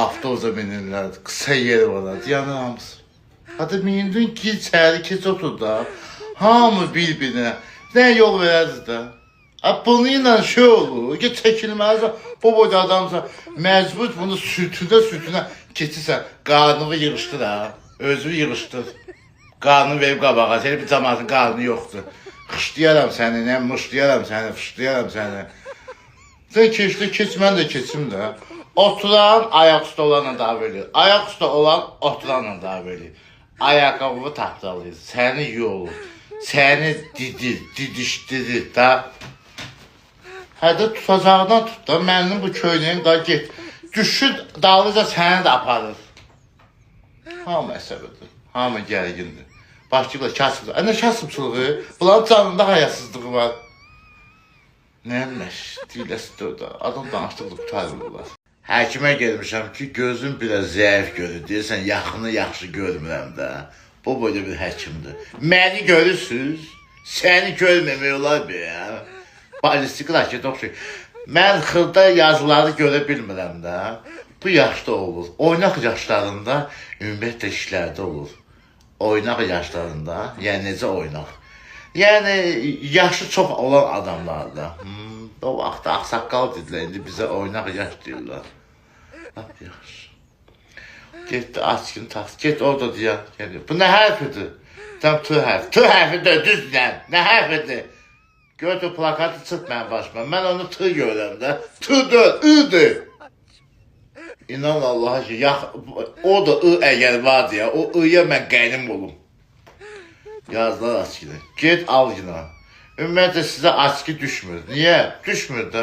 avtobusa minirlər, qısa yer var, dayanır hamısı. Hadi mindin ki, içəri keç otur da. Hamı bir-birinə. Nə yol verərdi də? Bununla şey olur, ki çəkilməz, bu boyda adamsa məcbur bunu sürtünə keçirsən, qarnını yığışdır ha, özünü yığışdır. Qarnını verib qabağa, seni bir cəmatın qarnı yoxdur. Xışlayaram səni, nə mışlayaram səni, fışlayaram səni. Sən keçdi, keç, mən də keçim də. Oturan, ayaq üstə olanla daha verir. Ayaq üstə olan, oturanla daha verir. Ayaqqabını tapdalayır, səni yolur, səni didişdirir da. Hədə tutacaqdan tut da, mənim bu köynəyim da get. Düşür, dağlıca səni də aparır. Hamı əsəbidir, hamı gərgindir. Başlayıblar kasıbdır. Nə kasıbçılığı? Bunların canında hayasızlığı var. Nəyəmiş, deyiləsi da, adam danışdıqda qutarırlar. Həkimə gelmişəm ki, gözüm biraz zəif görür. Deyirsən, yaxını yaxşı görmürəm də. Bu boyda bir həkimdir. Məni görürsünüz, səni görməmək olar bir ya. Balistik raket oxşayır. Mən xırda yazıları görə bilmirəm də. Bu yaşda olur. Oynaq yaşlarında ümumiyyətlə işlərdə olur. Oynaq yaşlarında, yəni necə oynaq? Yəni yaşı çox olan adamlarda. O vaxtda ağsaqqal dedilər, indi bizə oynaq yaş deyirlər. Lap yaxşı. Getdi açkını tax, get orada deyər. Bu nə hərfidir? Tam tı hərfi. Tı hərfidir, düzdür. Nə hərfidir? Götür plakatı çırt mənim başıma. Mən onu tı görürəm də. Tıdır, ıdır. İnan Allaha ki, o da ı əgər var deyə, o ıya mən qaynim olum. Yazdılar açkını. Get al yine. Ümumiyyətlə sizə açkı düşmür. Niyə? Düşmür də.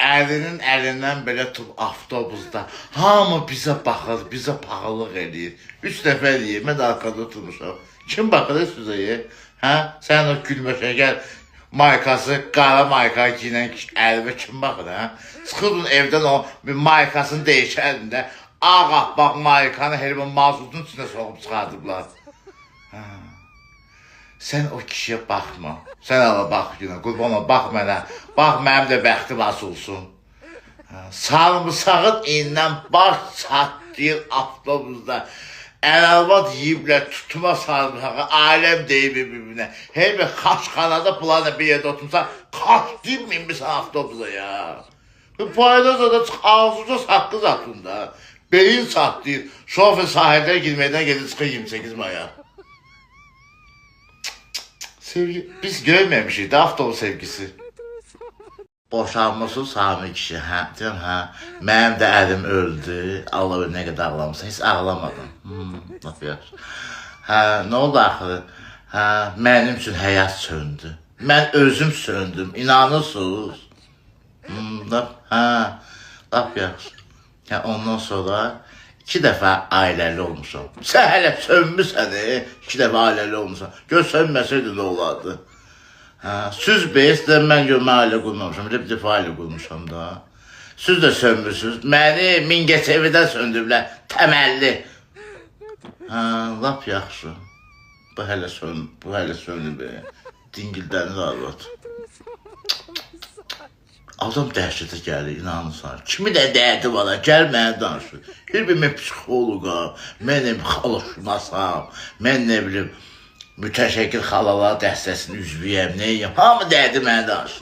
Əlinin əlindən belə tutub avtobusda. Hamı bizə baxır, bizə pahalıq eləyir. 3 dəfə eləyir, mən arkada oturmuşam. Kim baxır sizə? Hə? Sən o gülməşə gəl, maykası, qara mayka giyinən əlbə kim baxır, hə? Çıxırdın evdən o bir maykasını değişərdin də, ağappaq maykanı heribin mazutun içində soğub çıxardıblar. Sən o kişiyə baxma. Sən ala bax günə, qurban ol, bax mənə. Bax mənim də bəxtim asılsın. Sarımsağın indən baş çatlayır avtobusda. Əl-arvad yiyiblər, tutma sarımsağı, aləm deyib bir-birinə. Her bir xaçxanada planla bir yerdə oturmuşsan, kaç deyib minmişsən avtobusa ya. Paydaza da ağzıca saqqız atında. Beyin çatlayır. Şofer sahildən girməkdən gedir çıxır 28 maya. Sevgi, biz görməmişik də avtobus sevgisi. Boşanmışsın Sami kişi, hə, deyəm, hə. Mənim də əlim öldü, Allah bilir nə qədər ağlamışsan, heç ağlamadım. Laf yaxşı. Hə, nə oldu axırı? Hə, mənim üçün həyat söndü. Mən özüm söndüm, inanırsınız. Hə, laf yaxşı. Ondan sonra 2 dəfə ailəli olmuşam. Sən hələ sönmüsən, 2 dəfə ailəli olmuşam. Gör sönməsəydi nə olardı? Süz beyəsdən mən görmə ailə qurmamışam, bir dəfə ailə qurmuşam da. Süz də sönmürsünüz, məni Mingəçevidən söndürüblər, təməlli. Lap yaxşı. Bu hələ sönüb, dingildənir arvad. Adam dəhşətə gəlir, inanırsan. Kimi də dərdi var, gəl mənə danışır. Bir psixoloqa, mənim xalaşmasam, mən nə bilim, mütəşəkkil xalalar dəstəsinin üzvüyəm, neyəm, hamı dərdi mənə danışır.